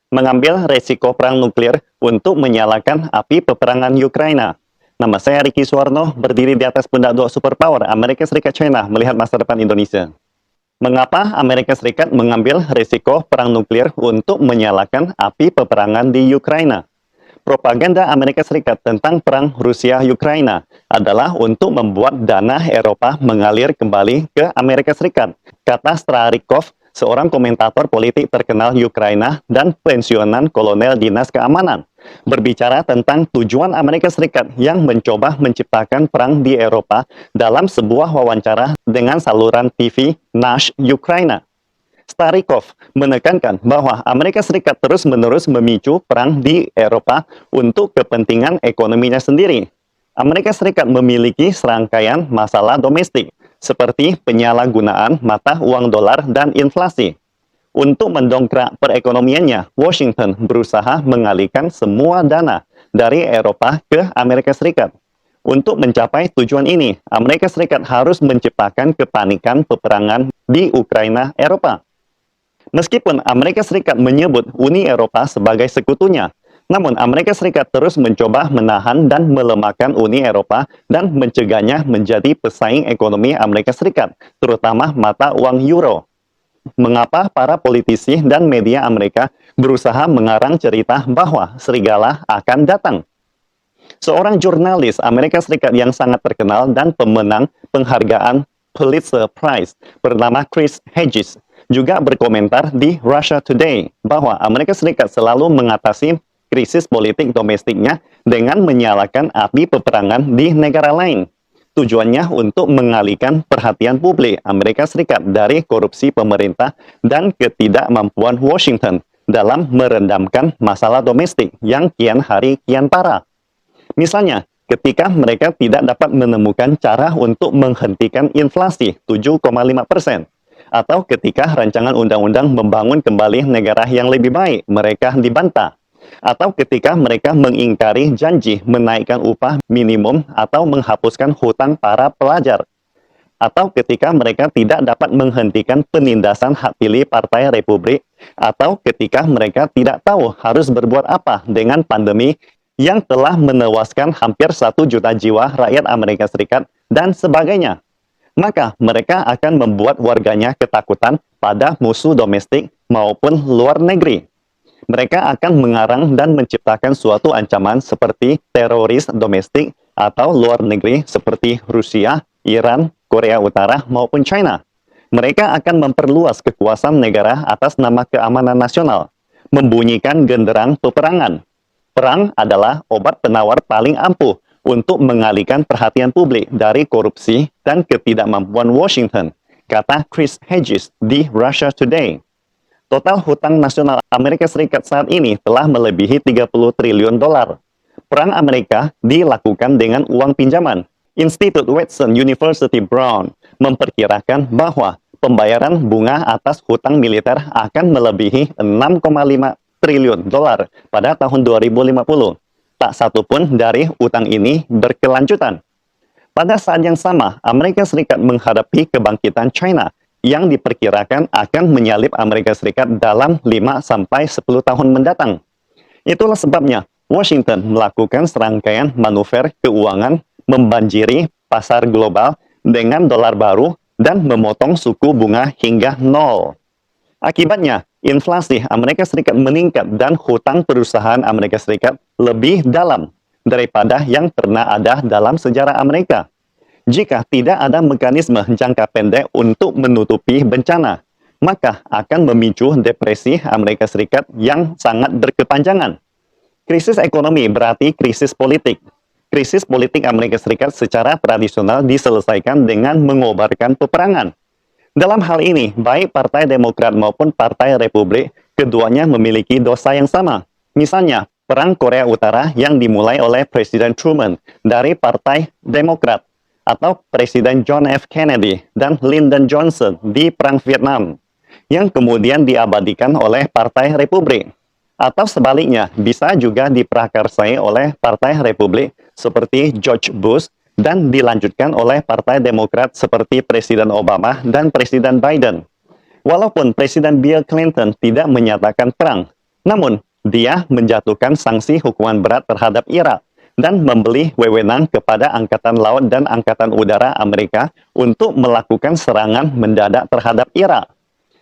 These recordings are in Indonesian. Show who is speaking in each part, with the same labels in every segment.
Speaker 1: Mengambil resiko perang nuklir untuk menyalakan api peperangan Ukraina. Nama saya Riki Suwarno, berdiri di atas pundak dua superpower Amerika Serikat China melihat masa depan Indonesia. Mengapa Amerika Serikat mengambil resiko perang nuklir untuk menyalakan api peperangan di Ukraina? Propaganda Amerika Serikat tentang perang Rusia-Ukraina adalah untuk membuat dana Eropa mengalir kembali ke Amerika Serikat, kata Strarikov, seorang komentator politik terkenal Ukraina dan pensiunan kolonel dinas keamanan, berbicara tentang tujuan Amerika Serikat yang mencoba menciptakan perang di Eropa dalam sebuah wawancara dengan saluran TV Nash Ukraina. Starikov menekankan bahwa Amerika Serikat terus-menerus memicu perang di Eropa untuk kepentingan ekonominya sendiri. Amerika Serikat memiliki serangkaian masalah domestik, seperti penyalahgunaan mata uang dolar dan inflasi. Untuk mendongkrak perekonomiannya, Washington berusaha mengalihkan semua dana dari Eropa ke Amerika Serikat. Untuk mencapai tujuan ini, Amerika Serikat harus menciptakan kepanikan peperangan di Ukraina, Eropa. Meskipun Amerika Serikat menyebut Uni Eropa sebagai sekutunya, namun Amerika Serikat terus mencoba menahan dan melemahkan Uni Eropa dan mencegahnya menjadi pesaing ekonomi Amerika Serikat, terutama mata uang euro. Mengapa para politisi dan media Amerika berusaha mengarang cerita bahwa serigala akan datang? Seorang jurnalis Amerika Serikat yang sangat terkenal dan pemenang penghargaan Pulitzer Prize bernama Chris Hedges juga berkomentar di Russia Today bahwa Amerika Serikat selalu mengatasi krisis politik domestiknya dengan menyalakan api peperangan di negara lain. Tujuannya untuk mengalihkan perhatian publik Amerika Serikat dari korupsi pemerintah dan ketidakmampuan Washington dalam merendamkan masalah domestik yang kian hari kian parah. Misalnya, ketika mereka tidak dapat menemukan cara untuk menghentikan inflasi 7,5%, atau ketika rancangan undang-undang membangun kembali negara yang lebih baik, mereka dibantah. Atau ketika mereka mengingkari janji menaikkan upah minimum atau menghapuskan hutang para pelajar. Atau ketika mereka tidak dapat menghentikan penindasan hak pilih Partai Republik, atau ketika mereka tidak tahu harus berbuat apa dengan pandemi yang telah menewaskan hampir 1 juta jiwa rakyat Amerika Serikat, dan sebagainya. Maka mereka akan membuat warganya ketakutan pada musuh domestik maupun luar negeri. Mereka akan mengarang dan menciptakan suatu ancaman seperti teroris domestik atau luar negeri seperti Rusia, Iran, Korea Utara, maupun China. Mereka akan memperluas kekuasaan negara atas nama keamanan nasional, membunyikan genderang peperangan. Perang adalah obat penawar paling ampuh untuk mengalihkan perhatian publik dari korupsi dan ketidakmampuan Washington, kata Chris Hedges di Russia Today. Total hutang nasional Amerika Serikat saat ini telah melebihi 30 triliun dolar. Perang Amerika dilakukan dengan uang pinjaman. Institut Watson University Brown memperkirakan bahwa pembayaran bunga atas hutang militer akan melebihi 6,5 triliun dolar pada tahun 2050. Tak satu pun dari utang ini berkelanjutan. Pada saat yang sama, Amerika Serikat menghadapi kebangkitan China yang diperkirakan akan menyalip Amerika Serikat dalam 5-10 tahun mendatang. Itulah sebabnya Washington melakukan serangkaian manuver keuangan membanjiri pasar global dengan dolar baru dan memotong suku bunga hingga nol. Akibatnya, inflasi Amerika Serikat meningkat dan hutang perusahaan Amerika Serikat lebih dalam daripada yang pernah ada dalam sejarah Amerika. Jika tidak ada mekanisme jangka pendek untuk menutupi bencana, maka akan memicu depresi Amerika Serikat yang sangat berkepanjangan. Krisis ekonomi berarti krisis politik. Krisis politik Amerika Serikat secara tradisional diselesaikan dengan mengobarkan peperangan. Dalam hal ini, baik Partai Demokrat maupun Partai Republik, keduanya memiliki dosa yang sama. Misalnya, Perang Korea Utara yang dimulai oleh Presiden Truman dari Partai Demokrat, atau Presiden John F. Kennedy dan Lyndon Johnson di Perang Vietnam, yang kemudian diabadikan oleh Partai Republik. Atau sebaliknya, bisa juga diprakarsai oleh Partai Republik seperti George Bush dan dilanjutkan oleh Partai Demokrat seperti Presiden Obama dan Presiden Biden. Walaupun Presiden Bill Clinton tidak menyatakan perang, Namun, dia menjatuhkan sanksi hukuman berat terhadap Irak dan memberi wewenang kepada Angkatan Laut dan Angkatan Udara Amerika untuk melakukan serangan mendadak terhadap Irak.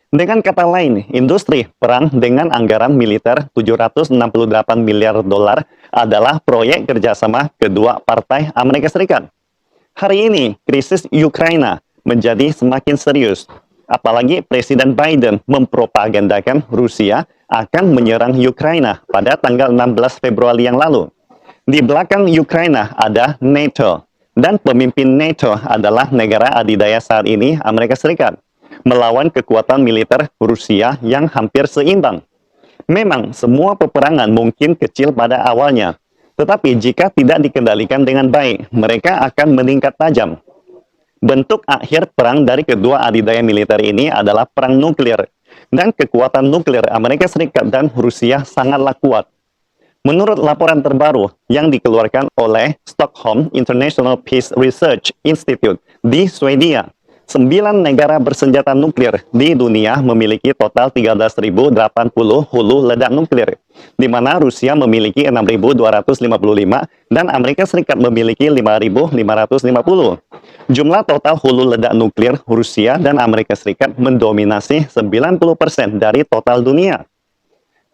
Speaker 1: Dengan kata lain, industri perang dengan anggaran militer 768 miliar dolar adalah proyek kerjasama kedua partai Amerika Serikat. Hari ini, krisis Ukraina menjadi semakin serius. Apalagi Presiden Biden mempropagandakan Rusia akan menyerang Ukraina pada tanggal 16 Februari yang lalu. Di belakang Ukraina ada NATO, dan pemimpin NATO adalah negara adidaya saat ini Amerika Serikat, melawan kekuatan militer Rusia yang hampir seimbang. Memang semua peperangan mungkin kecil pada awalnya, tetapi jika tidak dikendalikan dengan baik, mereka akan meningkat tajam. Bentuk akhir perang dari kedua adidaya militer ini adalah perang nuklir, dan kekuatan nuklir Amerika Serikat dan Rusia sangatlah kuat. Menurut laporan terbaru yang dikeluarkan oleh Stockholm International Peace Research Institute di Swedia, 9 negara bersenjata nuklir di dunia memiliki total 13.080 hulu ledak nuklir, di mana Rusia memiliki 6.255 dan Amerika Serikat memiliki 5.550. Jumlah total hulu ledak nuklir Rusia dan Amerika Serikat mendominasi 90% dari total dunia.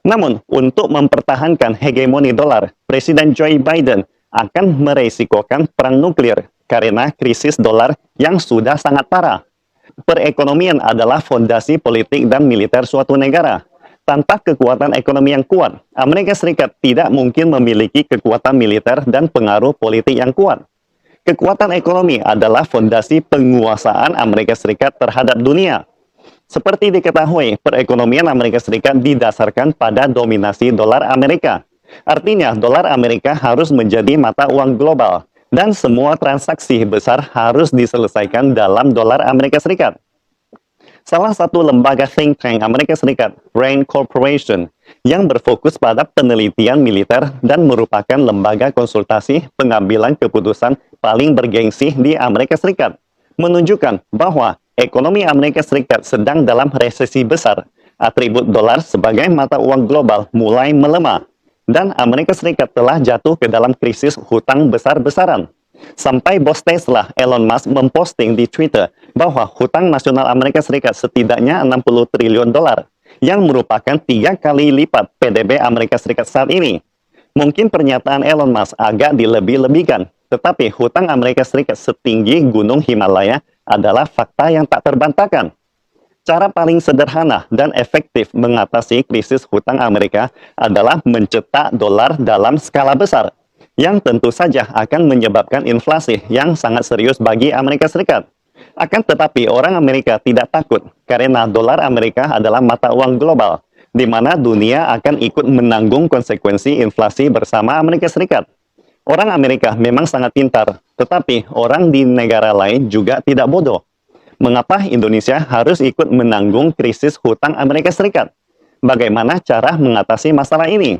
Speaker 1: Namun, untuk mempertahankan hegemoni dolar, Presiden Joe Biden akan meresikokan perang nuklir karena krisis dolar yang sudah sangat parah. Perekonomian adalah fondasi politik dan militer suatu negara. Tanpa kekuatan ekonomi yang kuat, Amerika Serikat tidak mungkin memiliki kekuatan militer dan pengaruh politik yang kuat. Kekuatan ekonomi adalah fondasi penguasaan Amerika Serikat terhadap dunia. Seperti diketahui, perekonomian Amerika Serikat didasarkan pada dominasi dolar Amerika. Artinya, dolar Amerika harus menjadi mata uang global, dan semua transaksi besar harus diselesaikan dalam dolar Amerika Serikat. Salah satu lembaga think tank Amerika Serikat, RAND Corporation, yang berfokus pada penelitian militer dan merupakan lembaga konsultasi pengambilan keputusan paling bergengsi di Amerika Serikat, menunjukkan bahwa ekonomi Amerika Serikat sedang dalam resesi besar. Atribut dolar sebagai mata uang global mulai melemah, dan Amerika Serikat telah jatuh ke dalam krisis hutang besar-besaran. Sampai bos Tesla, Elon Musk, memposting di Twitter bahwa hutang nasional Amerika Serikat setidaknya 60 triliun dolar, yang merupakan 3 kali lipat PDB Amerika Serikat saat ini. Mungkin pernyataan Elon Musk agak dilebih-lebihkan, tetapi hutang Amerika Serikat setinggi gunung Himalaya adalah fakta yang tak terbantahkan. Cara paling sederhana dan efektif mengatasi krisis hutang Amerika adalah mencetak dolar dalam skala besar, yang tentu saja akan menyebabkan inflasi yang sangat serius bagi Amerika Serikat. Akan tetapi orang Amerika tidak takut karena dolar Amerika adalah mata uang global, di mana dunia akan ikut menanggung konsekuensi inflasi bersama Amerika Serikat. Orang Amerika memang sangat pintar, tetapi orang di negara lain juga tidak bodoh. Mengapa Indonesia harus ikut menanggung krisis hutang Amerika Serikat? Bagaimana cara mengatasi masalah ini?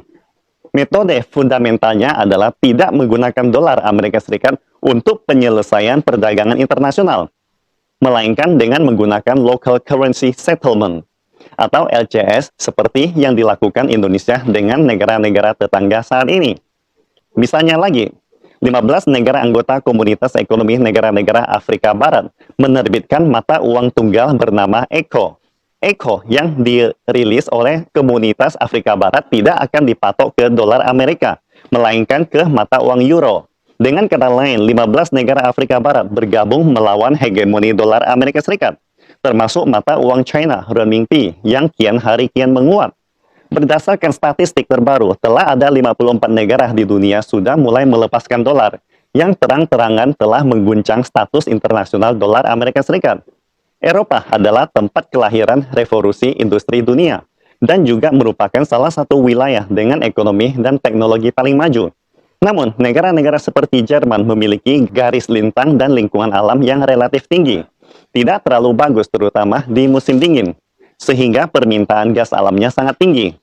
Speaker 1: Metode fundamentalnya adalah tidak menggunakan dolar Amerika Serikat untuk penyelesaian perdagangan internasional, melainkan dengan menggunakan local currency settlement atau LCS seperti yang dilakukan Indonesia dengan negara-negara tetangga saat ini. Misalnya lagi, 15 negara anggota Komunitas Ekonomi Negara-Negara Afrika Barat menerbitkan mata uang tunggal bernama ECO. ECO yang dirilis oleh Komunitas Afrika Barat tidak akan dipatok ke dolar Amerika, melainkan ke mata uang euro. Dengan kata lain, 15 negara Afrika Barat bergabung melawan hegemoni dolar Amerika Serikat, termasuk mata uang China, renminbi, yang kian hari kian menguat. Berdasarkan statistik terbaru, telah ada 54 negara di dunia sudah mulai melepaskan dolar, yang terang-terangan telah mengguncang status internasional dolar Amerika Serikat. Eropa adalah tempat kelahiran revolusi industri dunia, dan juga merupakan salah satu wilayah dengan ekonomi dan teknologi paling maju. Namun, negara-negara seperti Jerman memiliki garis lintang dan lingkungan alam yang relatif tinggi, tidak terlalu bagus terutama di musim dingin, sehingga permintaan gas alamnya sangat tinggi.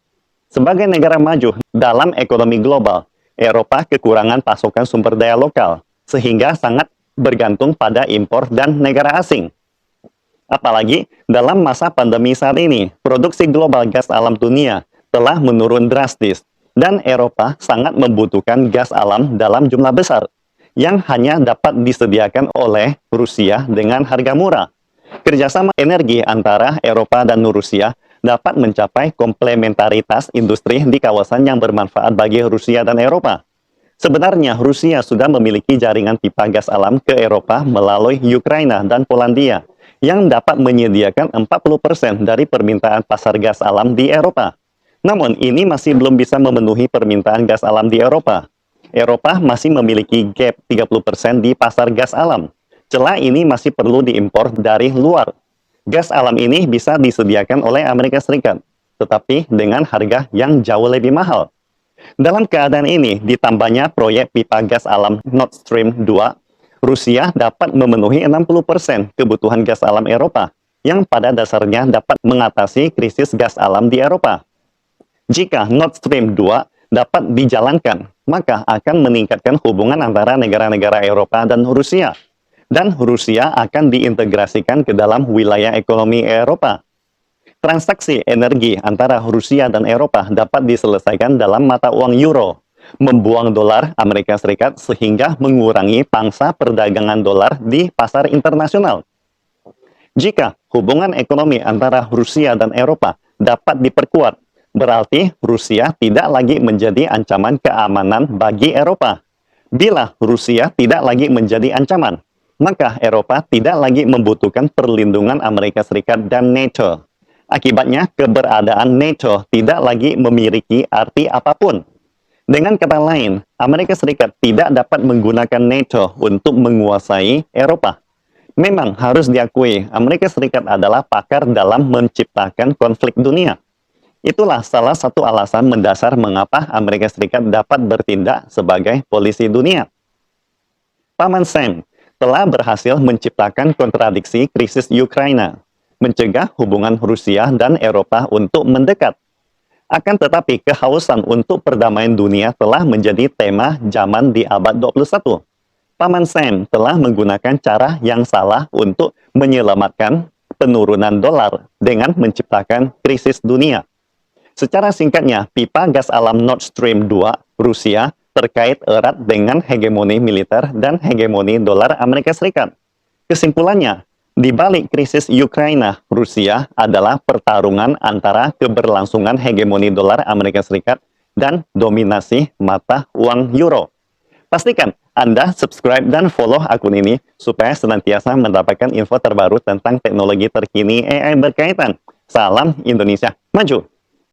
Speaker 1: Sebagai negara maju dalam ekonomi global, Eropa kekurangan pasokan sumber daya lokal, sehingga sangat bergantung pada impor dan negara asing. Apalagi dalam masa pandemi saat ini, produksi global gas alam dunia telah menurun drastis, dan Eropa sangat membutuhkan gas alam dalam jumlah besar, yang hanya dapat disediakan oleh Rusia dengan harga murah. Kerjasama energi antara Eropa dan Rusia dapat mencapai komplementaritas industri di kawasan yang bermanfaat bagi Rusia dan Eropa. Sebenarnya, Rusia sudah memiliki jaringan pipa gas alam ke Eropa melalui Ukraina dan Polandia, yang dapat menyediakan 40% dari permintaan pasar gas alam di Eropa. Namun, ini masih belum bisa memenuhi permintaan gas alam di Eropa. Eropa masih memiliki gap 30% di pasar gas alam. Celah ini masih perlu diimpor dari luar. Gas alam ini bisa disediakan oleh Amerika Serikat, tetapi dengan harga yang jauh lebih mahal. Dalam keadaan ini, ditambahnya proyek pipa gas alam Nord Stream 2, Rusia dapat memenuhi 60% kebutuhan gas alam Eropa, yang pada dasarnya dapat mengatasi krisis gas alam di Eropa. Jika Nord Stream 2 dapat dijalankan, maka akan meningkatkan hubungan antara negara-negara Eropa dan Rusia. Dan Rusia akan diintegrasikan ke dalam wilayah ekonomi Eropa. Transaksi energi antara Rusia dan Eropa dapat diselesaikan dalam mata uang euro, membuang dolar Amerika Serikat sehingga mengurangi pangsa perdagangan dolar di pasar internasional. Jika hubungan ekonomi antara Rusia dan Eropa dapat diperkuat, berarti Rusia tidak lagi menjadi ancaman keamanan bagi Eropa. Bila Rusia tidak lagi menjadi ancaman, maka Eropa tidak lagi membutuhkan perlindungan Amerika Serikat dan NATO. Akibatnya, keberadaan NATO tidak lagi memiliki arti apapun. Dengan kata lain, Amerika Serikat tidak dapat menggunakan NATO untuk menguasai Eropa. Memang harus diakui, Amerika Serikat adalah pakar dalam menciptakan konflik dunia. Itulah salah satu alasan mendasar mengapa Amerika Serikat dapat bertindak sebagai polisi dunia. Paman Sam telah berhasil menciptakan kontradiksi krisis Ukraina, mencegah hubungan Rusia dan Eropa untuk mendekat. Akan tetapi, kehausan untuk perdamaian dunia telah menjadi tema zaman di abad 21. Paman Sam telah menggunakan cara yang salah untuk menyelamatkan penurunan dolar dengan menciptakan krisis dunia. Secara singkatnya, pipa gas alam Nord Stream 2 Rusia terkait erat dengan hegemoni militer dan hegemoni dolar Amerika Serikat. Kesimpulannya, di balik krisis Ukraina, Rusia adalah pertarungan antara keberlangsungan hegemoni dolar Amerika Serikat dan dominasi mata uang euro. Pastikan Anda subscribe dan follow akun ini supaya senantiasa mendapatkan info terbaru tentang teknologi terkini AI berkaitan. Salam Indonesia Maju!